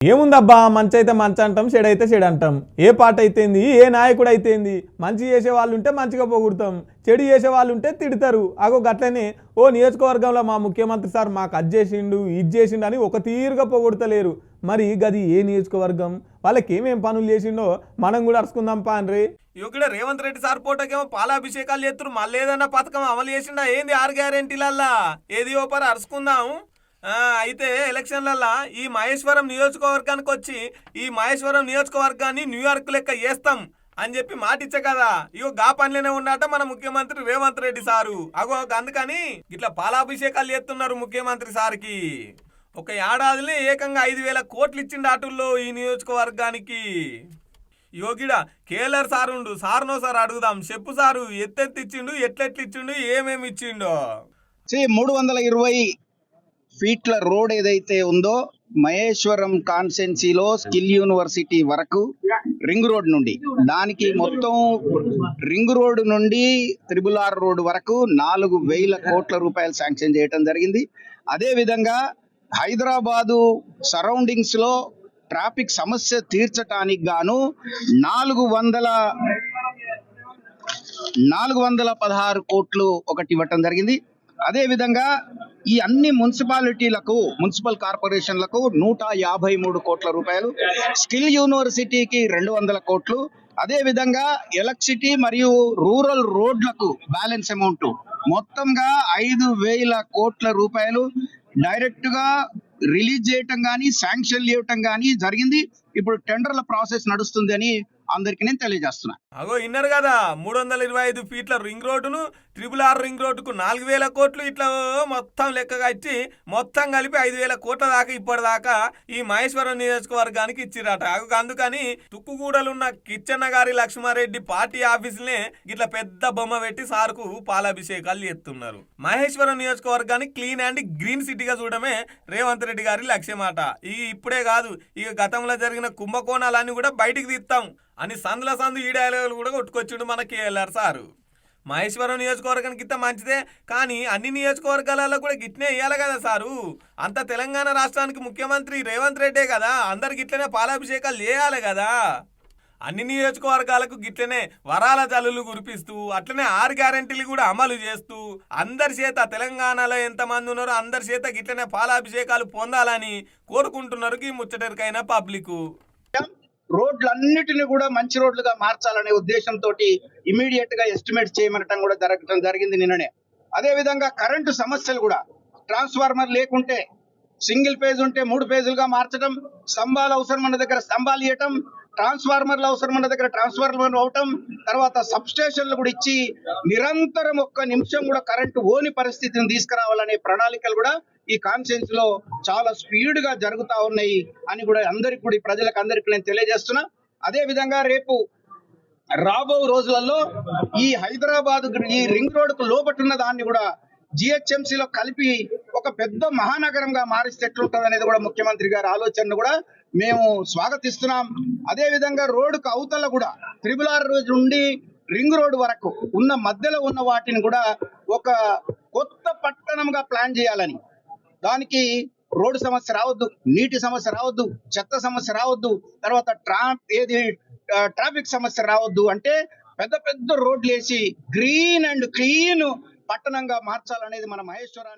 ఏముందబ్బా మంచి అయితే మంచి అంటాం చెడైతే చెడు అంటాం ఏ పాట అయితేంది ఏ నాయకుడు అయితేంది మంచి చేసే వాళ్ళు ఉంటే మంచిగా పొగుడతాం చెడు చేసే వాళ్ళు ఉంటే తిడతారు అగో గట్లనే ఓ నియోజకవర్గంలో మా ముఖ్యమంత్రి సార్ మాకు అది చేసిండు ఇది చేసిండు అని ఒక తీరుగా పొగుడతలేరు మరి గది ఏ నియోజకవర్గం వాళ్ళకి ఏమేం పనులు చేసిండో మనం కూడా అరుచుకుందాం పాన్రి ఇక్కడ రేవంత్ రెడ్డి సార్ పోటకేమో పాలాభిషేకాలు చేస్తున్నారు మళ్ళీ ఏదన్నా పథకం అమలు చేసిండా ఏంది 6 గ్యారెంటీలల్లా ఏది ఓపర్ అరుచుకుందాం అయితే ఎలక్షన్లల్లా ఈ మహేశ్వరం నియోజకవర్గానికి వచ్చి ఈ మహేశ్వరం నియోజకవర్గాన్ని న్యూయార్క్ లెక్క చేస్తాం అని చెప్పి మాటిచ్చే కదా ఇగో గా పనిలోనే ఉన్నట మన ముఖ్యమంత్రి రేవంత్ రెడ్డి సారు అగో అందుకని ఇట్లా పాలాభిషేకాలు చేస్తున్నారు ముఖ్యమంత్రి సార్కి ఒక ఏడాదిలో ఏకంగా 5,000 కోట్లు ఇచ్చిండు అటుల్లో ఈ నియోజకవర్గానికి యోగిడ కేఎల్ఆర్ సార్ ఉండు సార్నో సార్ అడుగుదాం చెప్పు సారు ఎత్తెత్తిచ్చిండు ఎట్లెట్లిచ్చిండు ఏమేమి ఇచ్చిండో 320 ఫీట్ల రోడ్ ఏదైతే ఉందో మహేశ్వరం కాన్స్టెన్సీలో స్కిల్ యూనివర్సిటీ వరకు రింగ్ రోడ్ నుండి దానికి మొత్తం రింగ్ రోడ్ నుండి త్రిబుల్ రోడ్ వరకు 4,000 కోట్ల రూపాయలు శాంక్షన్ చేయడం జరిగింది. అదేవిధంగా హైదరాబాదు సరౌండింగ్స్ లో ట్రాఫిక్ సమస్య తీర్చడానికి గాను 416 కోట్లు ఒకటి ఇవ్వటం జరిగింది. అదేవిధంగా ఈ అన్ని మున్సిపల్ కార్పొరేషన్లకు 153 కోట్ల రూపాయలు, స్కిల్ యూనివర్సిటీకి 200 కోట్లు, అదేవిధంగా ఎలక్ట్రిసిటీ మరియు రూరల్ రోడ్లకు బ్యాలెన్స్ అమౌంట్ మొత్తంగా 5,000 కోట్ల రూపాయలు డైరెక్ట్ గా రిలీజ్ చేయటం కానీ శాంక్షన్ ఇవ్వటం కానీ జరిగింది. ఇప్పుడు టెండర్ల ప్రాసెస్ నడుస్తుంది అని అందరికి నేను తెలియజేస్తున్నా. అగో ఇన్నారు కదా 325 ఫీట్ల రింగ్ రోడ్డును RRR రింగ్ రోడ్డుకు 4,000 కోట్లు ఇట్లా మొత్తం లెక్కగా ఇచ్చి మొత్తం కలిపి 5,000 కోట్ల దాకా ఇప్పటిదాకా ఈ మహేశ్వరం నియోజకవర్గానికి ఇచ్చిరట. అందుకని తుక్కుగూడలున్న కిచ్చన్న గారి లక్ష్మారెడ్డి పార్టీ ఆఫీసులనే ఇట్లా పెద్ద బొమ్మ పెట్టి సార్కు పాలాభిషేకాలు చేస్తున్నారు. మహేశ్వరం నియోజకవర్గాన్ని క్లీన్ అండ్ గ్రీన్ సిటీగా చూడమే రేవంత్ రెడ్డి గారి లక్ష్యమాట. ఇప్పుడే కాదు ఇక గతంలో జరిగిన కుంభకోణాలన్నీ కూడా బయటికి తీస్తాం అని సందు ఈ డైలాగులు కూడా కొట్టుకొచ్చిండు మన కేఎల్ఆర్ సారు. మహేశ్వరం నియోజకవర్గానికి ఇంత మంచిదే కానీ అన్ని నియోజకవర్గాలలో కూడా గిట్నే వేయాలి కదా సారు. అంత తెలంగాణ రాష్ట్రానికి ముఖ్యమంత్రి రేవంత్ రెడ్డే కదా, అందరికి ఇట్లనే పాలాభిషేకాలు చేయాలి కదా. అన్ని నియోజకవర్గాలకు గిట్లనే వరాల జల్లులు కురిపిస్తూ అట్లనే 6 గ్యారెంటీలు కూడా అమలు చేస్తూ అందరి చేత తెలంగాణలో ఎంతమంది ఉన్నారో అందరి చేత గిట్లనే పాలాభిషేకాలు పొందాలని కోరుకుంటున్నారు ఈ ముచ్చటరికైన పబ్లిక్. రోడ్లన్నిటిని కూడా మంచి రోడ్లుగా మార్చాలనే ఉద్దేశంతో ఇమీడియట్ గా ఎస్టిమేట్ చేయమనటం కూడా జరగటం జరిగింది నిన్ననే. అదే విధంగా కరెంటు సమస్యలు కూడా ట్రాన్స్ఫార్మర్ లేకుంటే సింగిల్ పేజ్ ఉంటే 3 పేజీలుగా మార్చడం, స్తంభాలు అవసరం ఉన్న దగ్గర స్తంభాలు ఇవ్వటం, ట్రాన్స్ఫార్మర్లు అవసరం ఉన్న దగ్గర ట్రాన్స్ఫార్మర్ అవటం, తర్వాత సబ్ స్టేషన్లు కూడా ఇచ్చి నిరంతరం 1 నిమిషం కూడా కరెంటు ఓని పరిస్థితిని తీసుకురావాలనే ప్రణాళికలు కూడా ఈ కాన్ఫరెన్స్ లో చాలా స్పీడ్ గా జరుగుతా ఉన్నాయి అని కూడా అందరికి కూడా ప్రజలకు అందరికి నేను తెలియజేస్తున్నా. అదే విధంగా రేపు రాబో రోజులలో ఈ హైదరాబాద్ ఈ రింగ్ రోడ్ కు లోపట్టున్న దాన్ని కూడా జిహెచ్ఎంసీలో కలిపి ఒక పెద్ద మహానగరంగా మారిస్తే ఎట్లుంటది అనేది కూడా ముఖ్యమంత్రి గారి ఆలోచనను కూడా మేము స్వాగతిస్తున్నాం. అదే విధంగా రోడ్డుకు అవతల కూడా RRR నుండి రింగ్ రోడ్ వరకు ఉన్న మధ్యలో ఉన్న వాటిని కూడా ఒక కొత్త పట్టణంగా ప్లాన్ చేయాలని, దానికి రోడ్డు సమస్య రావద్దు, నీటి సమస్య రావద్దు, చెత్త సమస్య రావద్దు, తర్వాత ట్రాఫిక్ సమస్య రావద్దు అంటే పెద్ద పెద్ద రోడ్లు వేసి గ్రీన్ అండ్ క్లీన్ పట్టణంగా మార్చాలనేది మన మహేశ్వరాన్ని